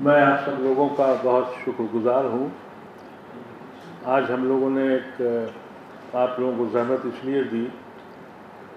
میں آپ سب لوگوں کا بہت شکر گزار ہوں۔ آج ہم لوگوں نے آپ لوگوں کو زحمت اس لیے دی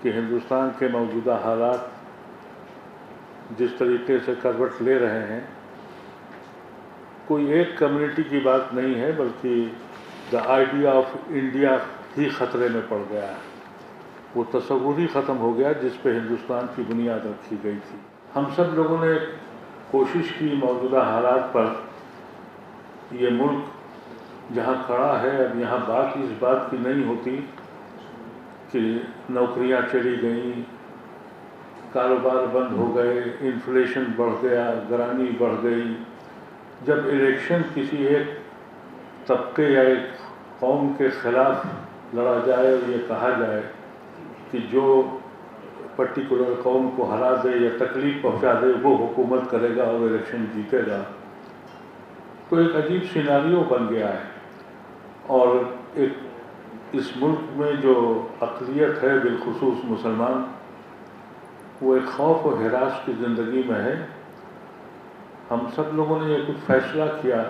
کہ ہندوستان کے موجودہ حالات جس طریقے سے کروٹ لے رہے ہیں، کوئی ایک کمیونٹی کی بات نہیں ہے، بلکہ دا آئیڈیا آف انڈیا ہی خطرے میں پڑ گیا ہے۔ وہ تصور ہی ختم ہو گیا جس پہ ہندوستان کی بنیاد رکھی گئی تھی۔ ہم سب لوگوں نے کوشش کی موجودہ حالات پر، یہ ملک جہاں کھڑا ہے، اب یہاں بات اس بات کی نہیں ہوتی کہ نوکریاں چلی گئیں، کاروبار بند ہو گئے، انفلیشن بڑھ گیا، گرانی بڑھ گئی۔ جب الیکشن کسی ایک طبقے یا ایک قوم کے خلاف لڑا جائے اور یہ کہا جائے کہ جو پرٹیکولر قوم کو ہرا دے یا تکلیف پہنچا دے وہ حکومت کرے گا اور الیکشن جیتے گا، تو ایک عجیب سیناریو بن گیا ہے۔ اور اس ملک میں جو اقلیت ہے، بالخصوص مسلمان، وہ ایک خوف و ہراس کی زندگی میں ہے۔ ہم سب لوگوں نے یہ کچھ فیصلہ کیا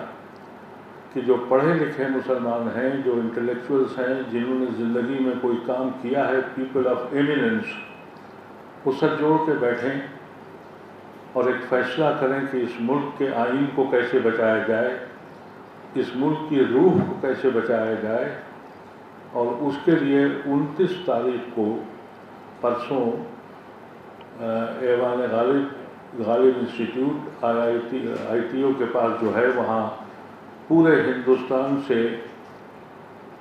کہ جو پڑھے لکھے مسلمان ہیں، جو انٹلیکچوئلس ہیں، جنہوں نے زندگی میں کوئی کام کیا ہے، پیپل آف ایمیننس، وہ سب جوڑ کے بیٹھیں اور ایک فیصلہ کریں کہ اس ملک کے آئین کو کیسے بچایا جائے، اس ملک کی روح کو کیسے بچایا جائے۔ اور اس کے لیے 29 تاریخ کو پرسوں ایوان غالب انسٹیٹیوٹ آئی ٹی او کے پاس جو ہے، وہاں پورے ہندوستان سے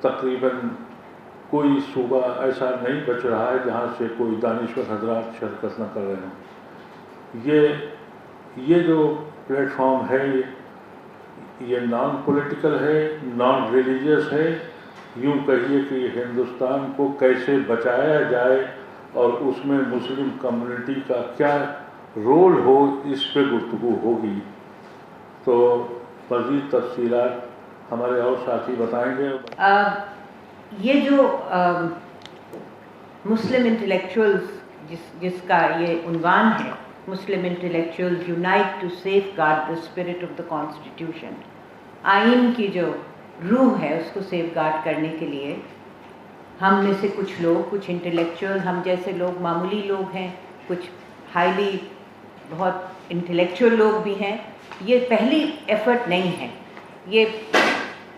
تقریباً کوئی صوبہ ایسا نہیں بچ رہا ہے جہاں سے کوئی دانشور حضرات شرکت نہ کر رہے ہوں۔ یہ جو پلیٹ فارم ہے، یہ نان پولیٹیکل ہے، نان ریلیجیس ہے۔ یوں کہیے کہ یہ ہندوستان کو کیسے بچایا جائے اور اس میں مسلم کمیونٹی کا کیا رول ہو، اس پہ گفتگو ہوگی۔ تو مزید تفصیلات ہمارے اور ساتھی بتائیں گے۔ یہ جو مسلم انٹلیکچوئلز جس کا یہ عنوان ہے، Muslim intellectuals unite to safeguard the spirit of the constitution, آئین کی جو روح ہے اس کو سیف گارڈ کرنے کے لیے ہم میں سے کچھ لوگ، کچھ انٹلیکچوئل، ہم جیسے لوگ معمولی لوگ ہیں، کچھ ہائیلی بہت انٹلیکچوئل لوگ بھی ہیں۔ یہ پہلی ایفرٹ نہیں ہے۔ یہ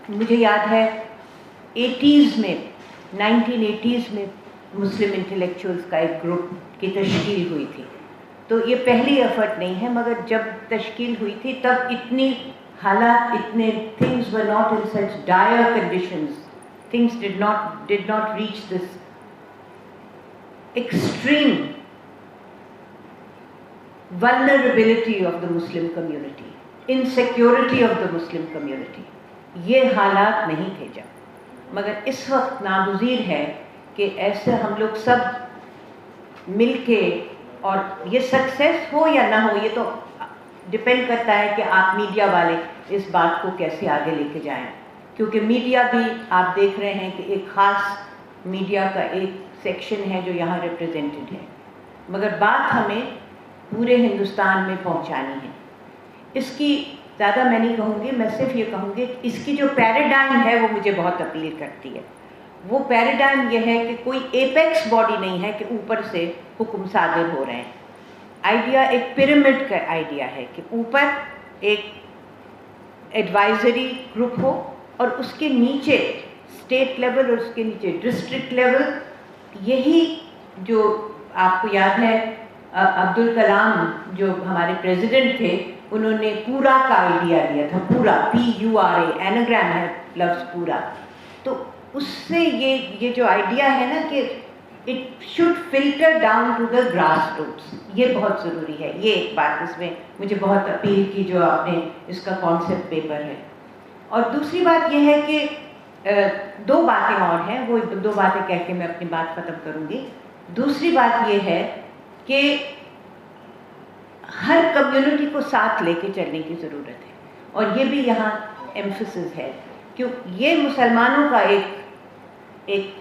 مجھے یاد ہے 80s میں، 1980s میں مسلم انٹلیکچوئلز کا ایک گروپ کی تشکیل ہوئی تھی۔ تو یہ پہلی ایفرٹ نہیں ہے، مگر جب تشکیل ہوئی تھی تب اتنی حالات، اتنے things were not in such dire conditions, things did not reach this extreme vulnerability of the Muslim community, insecurity of the Muslim community۔ یہ حالات نہیں تھے جب، مگر اس وقت ناگزیر ہے کہ ایسے ہم لوگ سب مل کے، اور یہ سکسیس ہو یا نہ ہو، یہ تو ڈپینڈ کرتا ہے کہ آپ میڈیا والے اس بات کو کیسے آگے لے کے جائیں، کیونکہ میڈیا بھی آپ دیکھ رہے ہیں کہ ایک خاص میڈیا کا ایک سیکشن ہے جو یہاں ریپرزینٹڈ ہے، مگر بات ہمیں پورے ہندوستان میں پہنچانی ہے۔ اس کی زیادہ میں نہیں کہوں گی، میں صرف یہ کہوں گی کہ اس کی جو پیراڈائم ہے وہ مجھے بہت اپیل کرتی ہے۔ وہ پیراڈائم یہ ہے کہ کوئی ایپیکس باڈی نہیں ہے کہ اوپر سے حکم صادر ہو رہے ہیں۔ آئیڈیا ایک پیرامڈ کا آئیڈیا ہے کہ اوپر ایک ایڈوائزری گروپ ہو اور اس کے نیچے اسٹیٹ لیول اور اس کے نیچے ڈسٹرکٹ لیول۔ یہی جو آپ کو یاد ہے عبدالکلام جو ہمارے پریزیڈنٹ تھے، انہوں نے پورا کا آئیڈیا دیا تھا، پورا، PURA، ایناگرام ہے لفظ پورا۔ تو اس سے یہ جو آئیڈیا ہے نا کہ it should filter down to the grass roots, یہ بہت ضروری ہے۔ یہ ایک بات اس میں مجھے بہت اپیل کی جو آپ نے اس کا کانسیپٹ پیپر ہے۔ اور دوسری بات یہ ہے کہ دو باتیں اور ہیں، وہ دو باتیں کہہ کے میں اپنی بات ختم کروں گی۔ دوسری بات یہ ہے کہ ہر کمیونٹی کو ساتھ لے کے چلنے کی ضرورت ہے، اور یہ بھی یہاں ایمفسس ہے، کیوں یہ مسلمانوں کا ایک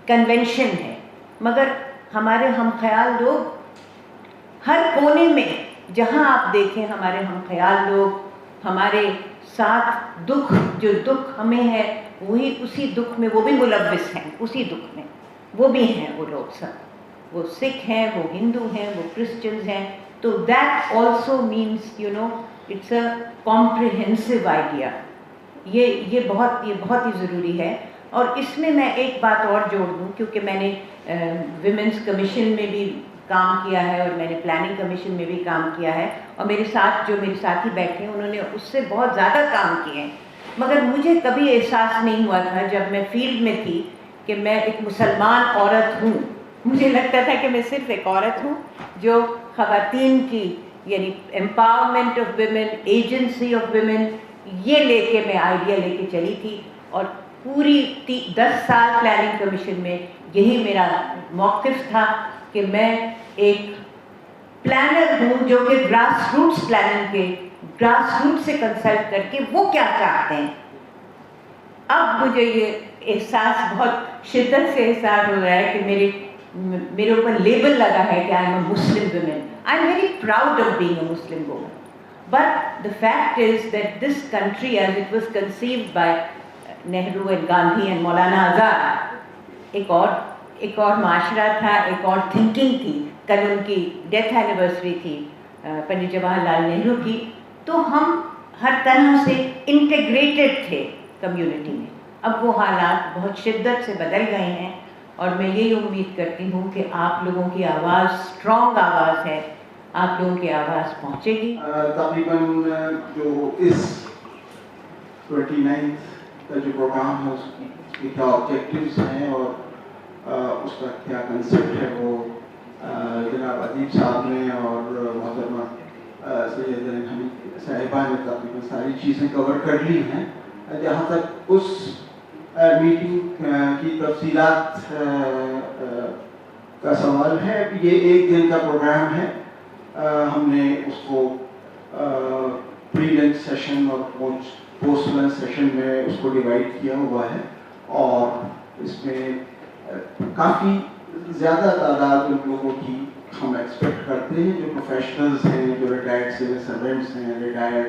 کنونشن ہے، مگر ہمارے ہم خیال لوگ ہر کونے میں، جہاں آپ دیکھیں ہمارے ہم خیال لوگ ہمارے ساتھ دکھ، جو دکھ ہمیں ہے وہی اسی دکھ میں وہ بھی ملوث ہیں، اسی دکھ میں وہ بھی ہیں، وہ لوگ سب، وہ سکھ ہیں، وہ ہندو ہیں، وہ کرسچنز ہیں. تو that also means it's a comprehensive idea. یہ بہت ہی ضروری ہے. اور اس میں ایک بات اور جوڑ دوں، کیونکہ میں نے ویمنس کمیشن میں بھی کام کیا ہے اور میں نے پلاننگ کمیشن میں بھی کام کیا ہے، اور میرے ساتھی بیٹھے ہیں انہوں نے اس سے بہت زیادہ کام کیے ہیں. مگر مجھے کبھی احساس نہیں ہوا تھا جب میں فیلڈ میں تھی کہ میں ایک مسلمان عورت ہوں. مجھے لگتا تھا کہ میں صرف ایک عورت ہوں جو خواتین کی، یعنی empowerment of women, agency of women, یہ لے کے میں آئیڈیا لے کے چلی تھی. اور پوری 10 سال پلاننگ کمیشن میں یہی میرا موقف تھا کہ میں ایک پلانر ہوں جو کہ گراس روٹس پلاننگ کے، گراس روٹ سے کنسلٹ کر کے وہ کیا چاہتے ہیں. اب مجھے یہ احساس بہت شدت سے احساس ہو رہا ہے کہ میرے اوپر لیبل لگا ہے کہ I am a Muslim women. I am very proud of being a Muslim woman. But the fact is that this country as it was conceived by Nehru and Gandhi and Maulana Azad, ایک اور معاشرہ تھا، ایک اور تھنکنگ تھی. کل ان کی ڈیتھ اینیورسری تھی پنڈت جواہر لال نہرو کی. تو ہم ہر طرح سے انٹیگریٹڈ تھے کمیونٹی میں. اب وہ حالات بہت شدت سے بدل گئے ہیں، اور میں یہی امید کرتی ہوں کہ آپ لوگوں کی آواز اسٹرانگ آواز ہے، آپ لوگوں کی آواز پہنچے گی. تقریباً جو اس 29 کا جو پروگرام ہے اس کی کیا آبجیکٹیوز ہیں اور اس کا کیا کنسیپٹ ہے، وہ جناب ادیب صاحب نے اور محترمہ سید حمید صاحبہ نے تقریباً ساری چیزیں کور کر لی ہیں. جہاں تک اس میٹنگ کی تفصیلات کا سوال ہے، یہ ایک دن کا پروگرام ہے. ہم نے اس کو پری لنچ سیشن اور پوسٹ لنچ سیشن میں اس کو ڈیوائڈ کیا ہوا ہے، اور اس میں کافی زیادہ تعداد ان لوگوں کی ہم ایکسپیکٹ کرتے ہیں جو پروفیشنلز ہیں، جو ریٹائرڈ سول سروینٹس ہیں، ریٹائرڈ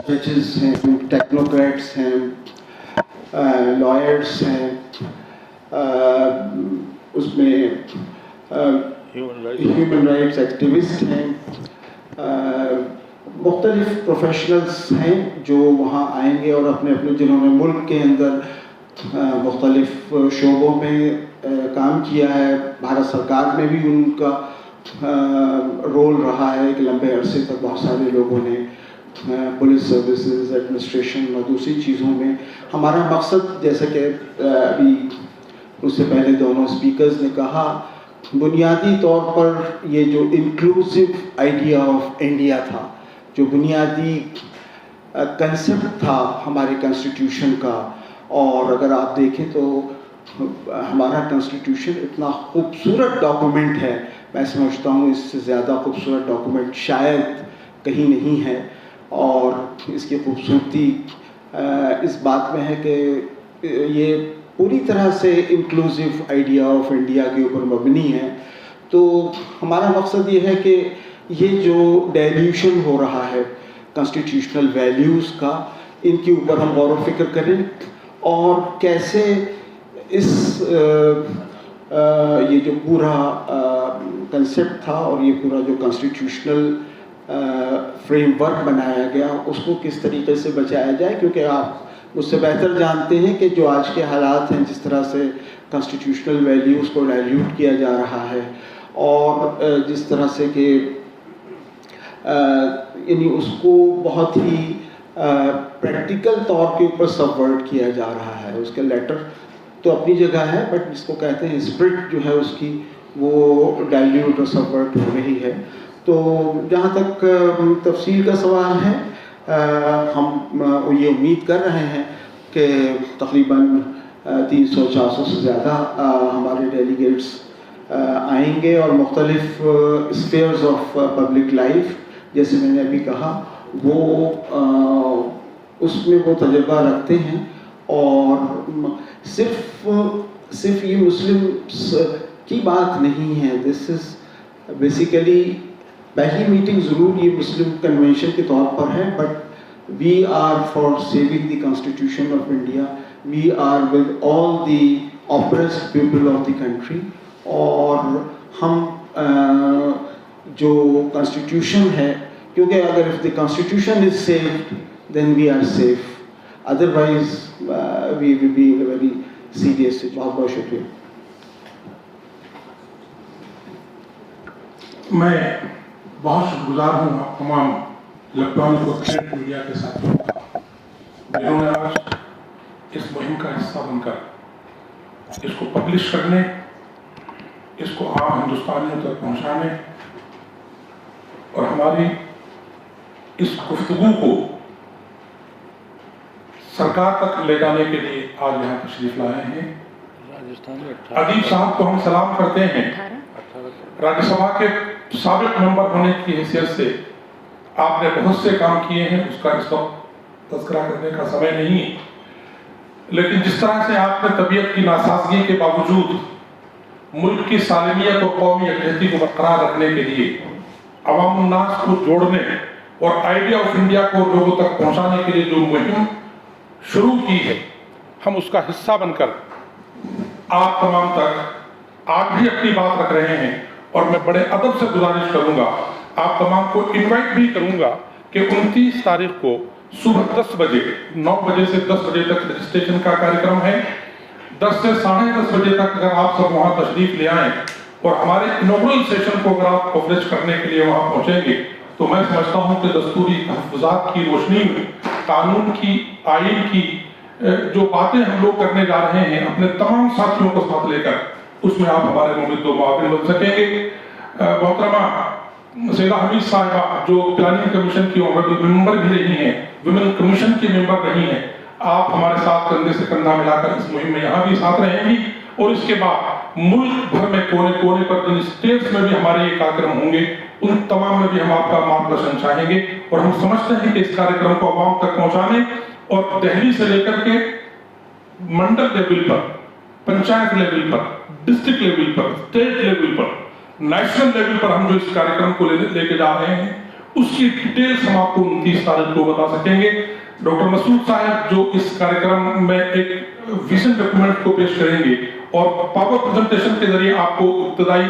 ججز ہیں، ٹیکنوکریٹس ہیں، لائرس ہیں، اس میں ہیومن رائٹس ایکٹیوسٹ ہیں، مختلف پروفیشنلز ہیں جو وہاں آئیں گے اور اپنے جنہوں نے ملک کے اندر مختلف شعبوں میں کام کیا ہے. بھارت سرکار میں بھی ان کا رول رہا ہے کہ لمبے عرصے تک بہت سارے لوگوں نے پولیس سروسز، ایڈمنسٹریشن اور دوسری چیزوں میں. ہمارا مقصد جیسا کہ ابھی اس سے پہلے دونوں اسپیکرز نے کہا، بنیادی طور پر یہ جو انکلوسیو آئیڈیا آف انڈیا تھا، جو بنیادی کنسیپٹ تھا ہمارے کنسٹیٹیوشن کا. اور اگر آپ دیکھیں تو ہمارا کنسٹیٹیوشن اتنا خوبصورت ڈاکومنٹ ہے، میں سمجھتا ہوں اس سے زیادہ خوبصورت ڈاکومنٹ شاید کہیں نہیں ہے. اور اس کی خوبصورتی اس بات میں ہے کہ یہ پوری طرح سے انکلوسیو آئیڈیا آف انڈیا کے اوپر مبنی ہے. تو ہمارا مقصد یہ ہے کہ یہ جو ڈائلیوشن ہو رہا ہے کنسٹیٹیوشنل ویلیوز کا، ان کے اوپر ہم غور و فکر کریں، اور کیسے اس یہ جو پورا کنسیپٹ تھا اور یہ پورا جو کنسٹیٹیوشنل فریم ورک بنایا گیا اس کو کس طریقے سے بچایا جائے. کیونکہ آپ مجھ سے بہتر جانتے ہیں کہ جو آج کے حالات ہیں، جس طرح سے کنسٹیٹیوشنل ویلیوز کو ڈائلیوٹ کیا جا رہا ہے، اور جس طرح سے کہ یعنی اس کو بہت ہی پریکٹیکل طور کے اوپر سبورٹ کیا جا رہا ہے. اس کے لیٹر تو اپنی جگہ ہے، بٹ جس کو کہتے ہیں اسپرٹ جو ہے اس کی، وہ ڈائلیوٹ اور سبورٹ ہو رہی ہے. تو جہاں تک تفصیل کا سوال ہے، ہم یہ امید کر رہے ہیں کہ تقریباً 300-400 سے زیادہ ہمارے ڈیلیگیٹس آئیں گے، اور مختلف اسفیئرز آف پبلک لائف، جیسے میں نے ابھی کہا، وہ اس میں وہ تجربہ رکھتے ہیں. اور صرف یہ مسلم کی بات نہیں ہے. دس از بیسیکلی پہلی میٹنگ ضرور یہ مسلم کنونشن کے طور پر ہے, but we are for saving the constitution of India, we are with all the oppressed people of the country, اور ہم جو کانسٹیٹیوشن ہے, کیونکہ اگر if the constitution is saved then we are safe, otherwise we will be in a very serious situation. بہت بہت شکریہ. میں بہت شکر گزار ہوں آپ تمام الیکٹرانک اور پرنٹ میڈیا کے ساتھیوں کا, جنہوں نے آج اس مہم کا حصہ بن کر اس کو پبلش کرنے, اس کو عام ہندوستانیوں تک پہنچانے اور ہماری اس گفتگو کو سرکار تک لے جانے کے لیے آج یہاں تشریف لائے ہیں. ادیب صاحب کو ہم سلام کرتے ہیں. راجیہ سبھا کے سابق ممبر ہونے کی حیثیت سے آپ نے بہت سے کام کیے ہیں, اس کا اس وقت تذکرہ کرنے کا سمے نہیں ہے, لیکن جس طرح سے آپ نے طبیعت کی ناسازگی کے باوجود ملک کی سالمیت اور قومی یکجہتی کو برقرار رکھنے کے لیے عوام الناس کو جوڑنے اور آئیڈیا آف انڈیا کو لوگوں تک پہنچانے کے لیے جو مہم شروع کی ہے, ہم اس کا حصہ بن کر آپ تمام تک آج بھی اپنی بات رکھ رہے ہیں. اور میں بڑے ادب سے گزارش کروں گا, آپ تمام کو انوائٹ بھی کروں گا کہ 29 تاریخ کو صبح 10 بجے 9 بجے سے 10 بجے تک رجسٹریشن کا کارکرم ہے. 10 سے 10:30 بجے تک اگر آپ سب وہاں تشریف لے آئیں اور ہمارے انوگرل سیشن کو اگر آپ کوریج کرنے کے لیے وہاں پہنچیں گے, تو میں سمجھتا ہوں کہ دستوری تحفظات کی روشنی میں قانون کی, آئین کی جو باتیں ہم لوگ کرنے جا رہے ہیں اپنے تمام ساتھیوں کو ساتھ لے کر, اس میں آپ ہمارے ممد و معاون بن سکیں گے. محترمہ سیدہ حمید صاحبہ جو پلاننگ کمیشن کی ممبر بھی رہی ہیں, ویمن کمیشن کی ممبر رہی ہیں, آپ ہمارے ساتھ کندھے سے کندھا ملا کر اس مہم میں یہاں بھی ساتھ رہیں گی. اور اس کے بعد ملک بھر میں کونے کونے پر جن اسٹیٹس میں بھی ہمارے یہ کارکرم ہوں گے, ان تمام میں بھی ہم آپ کا مارگدرشن چاہیں گے. اور ہم سمجھتے ہیں کہ اس کارکرم کو عوام تک پہنچانے اور دہلی سے لے کر کے منڈل لیول پر, پنچایت لیول پر, ڈسٹرکٹ لیول پر, اسٹیٹ لیول پر, نیشنل لیول پر ہم جو اس کارکرم کو لے کے جا رہے ہیں اس کی ڈیٹیلز ہم آپ کو 29 تاریخ کو بتا سکیں گے. ڈاکٹر مسعود صاحب جو اس کارکرم میں ایک ویژن ڈاکومنٹ کو پیش کریں گے اور پاور پریزنٹیشن کے ذریعے آپ کو ابتدائی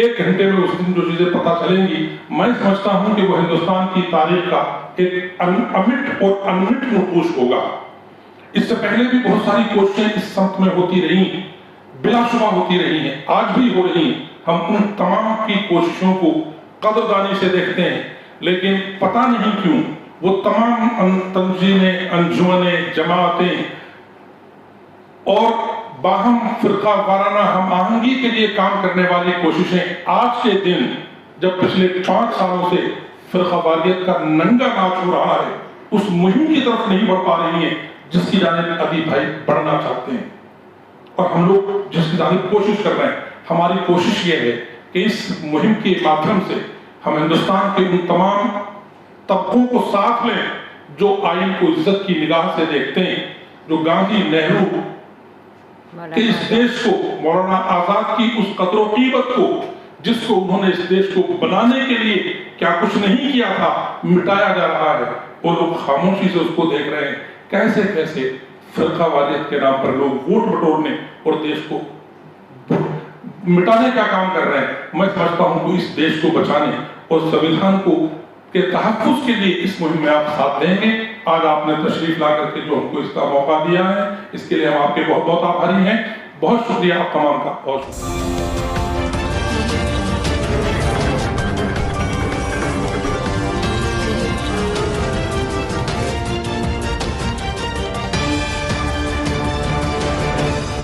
1 گھنٹے میں اس دن جو چیزیں پتہ چلیں گی, میں سمجھتا ہوں کہ وہ ہندوستان کی تاریخ کا ایک امٹ اور انمٹ نقوش ہوگا. اس سے پہلے بھی بہت ساری کوششیں اس سمت میں ہوتی رہی, بلا شبہ ہوتی رہی ہیں, آج بھی ہو رہی ہیں. ہم ان تمام کی کوششوں کو قدردانی سے دیکھتے ہیں, لیکن پتہ نہیں کیوں وہ تمام تنظیمیں, انجمنیں, جماعتیں اور باہم فرقہ وارانہ ہم آہنگی کے لیے کام کرنے والی کوششیں آج کے دن جب پچھلے 5 سالوں سے فرقہ واریت کا ننگا ناچ ہو رہا ہے, اس مہم کی طرف نہیں بڑھ پا رہی ہیں جس کی جانب ادیب بھائی بڑھنا چاہتے ہیں. اور ہم لوگ جس کی جانب کوشش کر رہے ہیں, ہماری کوشش یہ ہے کہ اس مہم کے مادھیم سے ہم ہندوستان کے ان تمام طبقوں کو ساتھ لیں جو آئین کو عزت کی نگاہ سے دیکھتے ہیں, جو گاندھی, نہرو کہ اس دیش کو, مولانا آزاد کی اس قدر و قیمت کو جس کو انہوں نے اس دیش کو بنانے کے لیے کیا کچھ نہیں کیا تھا, مٹایا جا رہا ہے. اور لوگ خاموشی سے اس کو دیکھ رہے ہیں کیسے کیسے فرقہ واریت کے نام پر لوگ ووٹ بٹورنے اور دیش کو مٹانے کا کام کر رہے ہیں. میں سمجھتا ہوں کہ اس دیش کو بچانے اور سنویدھان کو کے تحفظ کے لیے اس مہم میں آپ ساتھ دیں گے. آج آپ نے تشریف لا کر کے جو ہم کو اس کا موقع دیا ہے, اس کے لیے ہم آپ کے بہت بہت آبھاری ہیں. بہت شکریہ آپ تمام کا, بہت شکریہ.